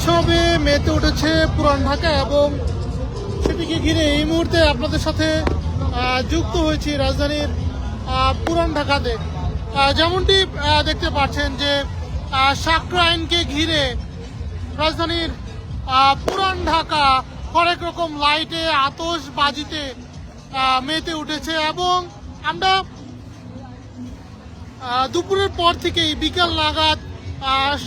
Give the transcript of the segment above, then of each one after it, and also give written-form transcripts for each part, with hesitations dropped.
উৎসবে মেতে উঠেছে পুরান ঢাকা এবং সেটিকে ঘিরে এই মুহূর্তে আপনাদের সাথে যুক্ত হয়েছি রাজধানীর পুরান ঢাকাতে। যেমনটি দেখতে পাচ্ছেন যে সাকরাইনকে ঘিরে রাজধানীর পুরান ঢাকা হরেক রকম লাইটে আতশবাজিতে মেতে উঠেছে এবং আমরা দুপুরের পর থেকেই বিকাল নাগাদ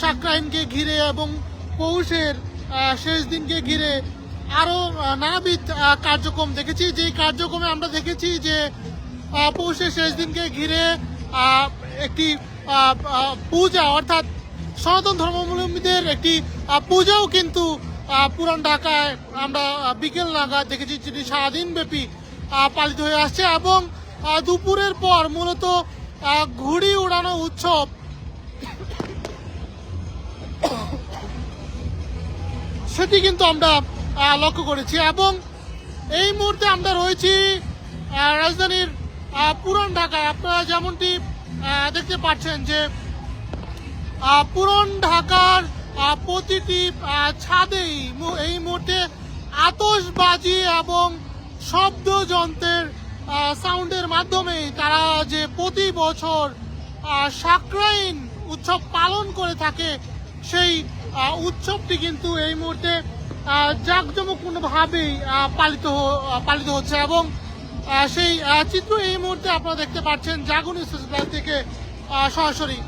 সাকরাইনকে ঘিরে এবং পৌষের শেষ দিনকে ঘিরে আরও নানাবিধ কার্যক্রম দেখেছি। যেই কার্যক্রমে আমরা দেখেছি যে পৌষের শেষ দিনকে ঘিরে একটি পূজা, অর্থাৎ সনাতন ধর্মাবলম্বীদের একটি পূজাও কিন্তু পুরান ঢাকায় আমরা বিকেল নাগাদ দেখেছি, যেটি সারাদিন ব্যাপী পালিত হয়ে আসছে এবং দুপুরের পর মূলত ঘুড়ি উড়ানো উৎসব সেটি কিন্তু আমরা লক্ষ্য করেছি এবং এই মুহূর্তে আমরা রয়েছি রাজধানীর পুরান ঢাকায়। আপনারা যেমনটি দেখতে পাচ্ছেন যে পুরান ঢাকার প্রতিটি ছাদেই এই মুহূর্তে আতশবাজি এবং শব্দযন্ত্রের সাউন্ডের মাধ্যমে তারা যে প্রতি বছর সাকরাইন উৎসব পালন করে থাকে সেই উৎসবটি কিন্তু এই মুহূর্তে জাঁকজমকপূর্ণভাবেই পালিত হচ্ছে এবং সেই চিত্র এই মুহূর্তে আপনারা দেখতে পাচ্ছেন জাগরণ স্টেশন থেকে সরাসরি।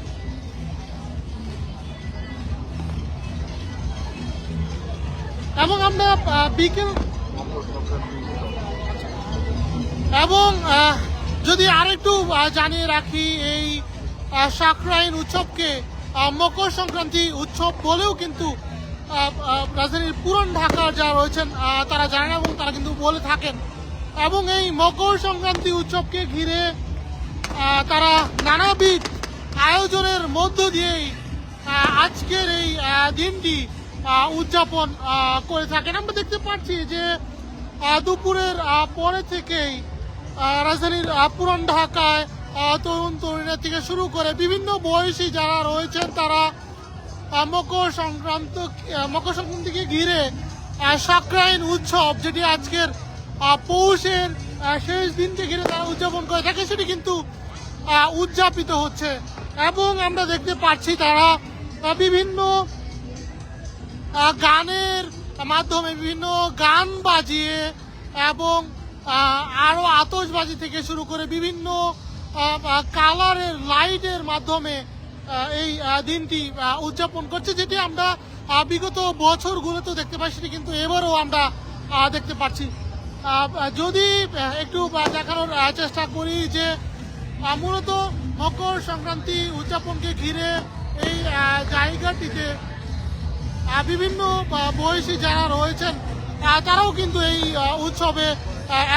এবং আমরা বিকেল এবং যদি আরেকটু জানিয়ে রাখি, এই সাকরাইন উৎসবকে মকর সংক্রান্তি উৎসব বলেও কিন্তু রাজধানীর পুরান ঢাকার যারা রয়েছেন তারা জানেন এবং তারা কিন্তু বলে থাকেন। এবং এই মকর সংক্রান্তি উৎসবকে ঘিরে তারা নানাবিধ আয়োজনের মধ্য দিয়েই আজকের এই দিনটি উদযাপন করে থাকেন। আমরা দেখতে পাচ্ছি যে দুপুরের পরে থেকেই রাজধানীর পুরান ঢাকায় তরুণ তরুণীরা থেকে শুরু করে বিভিন্ন বয়সী যারা রয়েছেন তারা মকর সংক্রান্তিকে ঘিরে সাকরাইন উৎসব, যেটি আজকের পৌষের শেষ দিনকে ঘিরে তারা উদযাপন করে থাকে, সেটি কিন্তু উদযাপিত হচ্ছে এবং আমরা দেখতে পাচ্ছি তারা বিভিন্ন গানের মাধ্যমে বিভিন্ন গান বাজিয়ে এবং আরও আতশবাজি থেকে শুরু করে বিভিন্ন কালারের লাইটের মাধ্যমে এই দিনটি উদযাপন করছে, যেটি আমরা বিগত বছরগুলোতে দেখতে পাই, সেটি কিন্তু এবারও আমরা দেখতে পাচ্ছি। যদি একটু দেখানোর চেষ্টা করি যে মূলত মকর সংক্রান্তি উদযাপনকে ঘিরে এই জায়গাটিতে বিভিন্ন বয়সী যারা রয়েছেন তারাও কিন্তু এই উৎসবে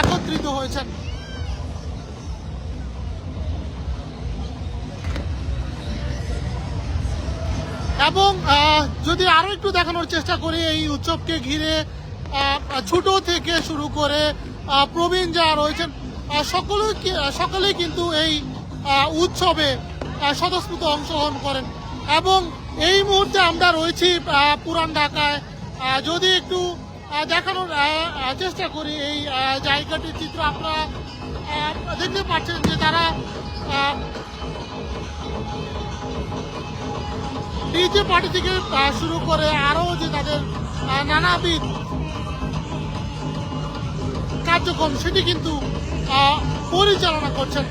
একত্রিত হয়েছেন। এবং যদি আরো একটু দেখানোর চেষ্টা করি, এই উৎসবকে ঘিরে ছোট থেকে শুরু করে প্রবীণ যারা রয়েছেন সকলেই কিন্তু এই উৎসবে স্বতঃস্ফূর্ত অংশগ্রহণ করেন। এবং এই মুহূর্তে আমরা রয়েছি পুরান ঢাকায়। যদি একটু দেখানোর চেষ্টা করি এই জায়গাটির চিত্র, আপনারা দেখতে পাচ্ছেন যে তারা ডিজে পার্টি থেকে শুরু করে আরো যে তাদের নানাবিধ কার্যক্রম সেটি কিন্তু পরিচালনা করছেন।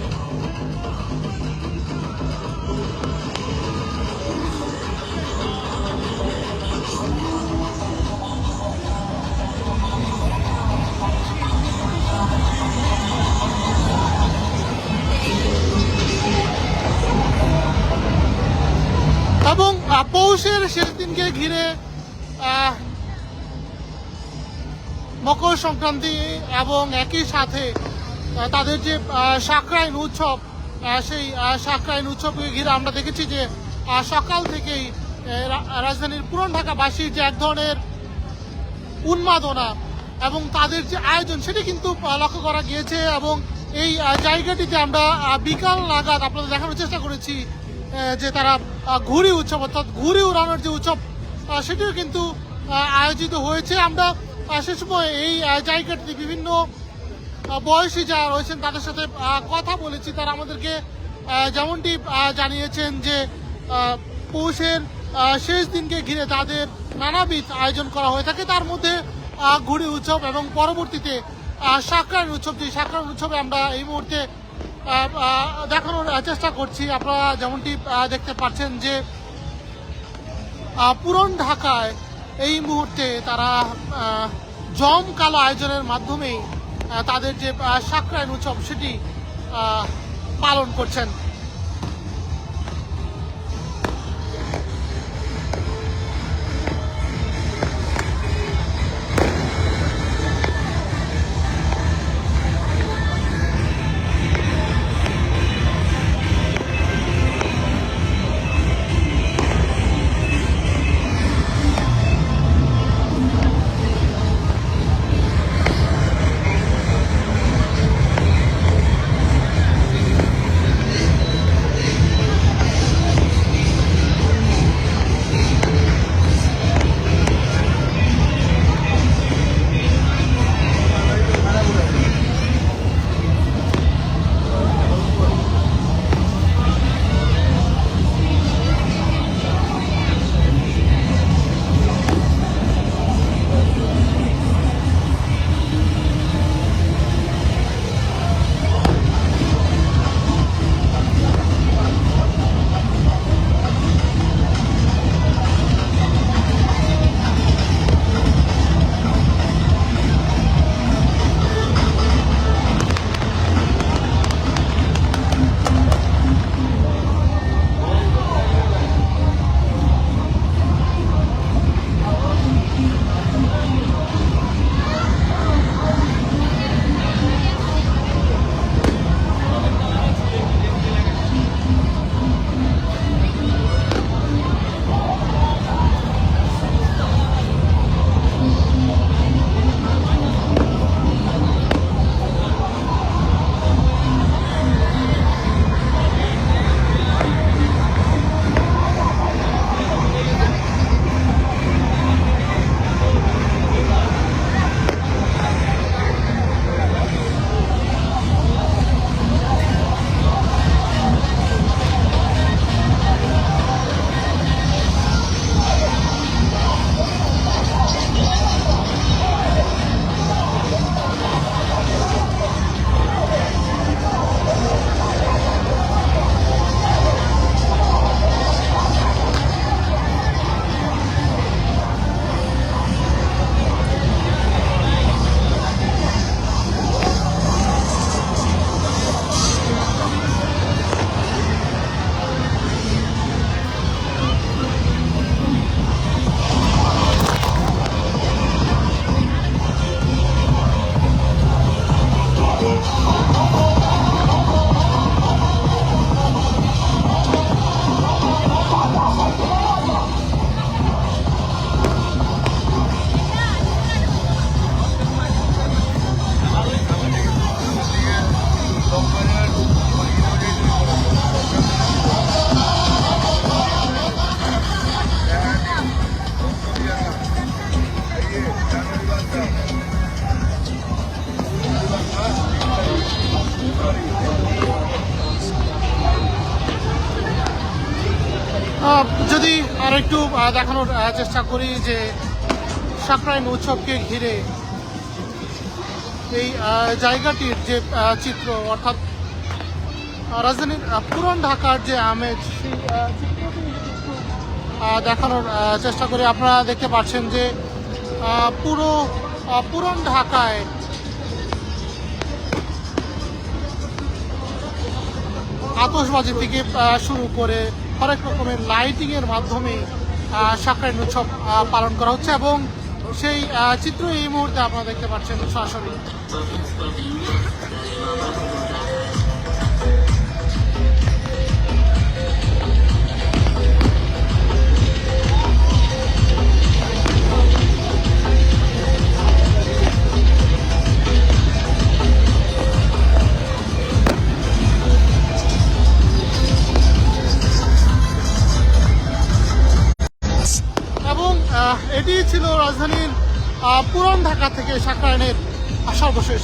এবং পৌষের শেষ দিনকে ঘিরে মকর সংক্রান্তি এবং একই সাথে তাদের যে সাকরাইন উৎসব, সেই সাকরাইন উৎসবকে ঘিরে আমরা দেখেছি যে সকাল থেকেই রাজধানীর পুরান ঢাকাবাসীর যে এক ধরনের উন্মাদনা এবং তাদের যে আয়োজন সেটি কিন্তু লক্ষ্য করা গিয়েছে। এবং এই জায়গাটিতে আমরা বিকাল নাগাদ আপনাদের দেখানোর চেষ্টা করেছি যে তারা ঘুড়ি উৎসব, অর্থাৎ ঘুড়ি উড়ানোর যে উৎসব সেটিও কিন্তু আয়োজিত হয়েছে। আমরা সে সময় এই জায়গাটিতে বিভিন্ন বয়সী যারা রয়েছেন তাদের সাথে কথা বলেছি। তারা আমাদেরকে যেমনটি জানিয়েছেন যে পৌষের শেষ দিনকে ঘিরে তাদের নানাবিধ আয়োজন করা হয়ে থাকে, তার মধ্যে ঘুড়ি উৎসব এবং পরবর্তীতে সাকরাইন উৎসব। যে সাকরাইন উৎসবে আমরা এই মুহূর্তে দেখানোর চেষ্টা করছি। আপনারা যেমনটি দেখতে পাচ্ছেন যে পুরন ঢাকায় এই মুহূর্তে তারা জমকালো আয়োজনের মাধ্যমেই তাদের যে সাকরাইন উৎসব সেটি পালন করছেন। যদি আর একটু দেখানোর চেষ্টা করি যে সাকরাইন উৎসবকে ঘিরে এই জায়গাটির যে চিত্র, অর্থাৎ রাজধানীর পুরান ঢাকার যে আমেজ, সেই চিত্রটি দেখানোর চেষ্টা করি। আপনারা দেখতে পাচ্ছেন যে পুরো পুরান ঢাকায় আতশবাজি থেকে শুরু করে হরেক রকমের লাইটিং এর মাধ্যমে সাকরাইন উৎসব পালন করা হচ্ছে এবং সেই চিত্র এই মুহূর্তে আপনারা দেখতে পাচ্ছেন সরাসরি। এবং এটি ছিল রাজধানীর পুরান ঢাকা থেকে সাকরাইনের সর্বশেষ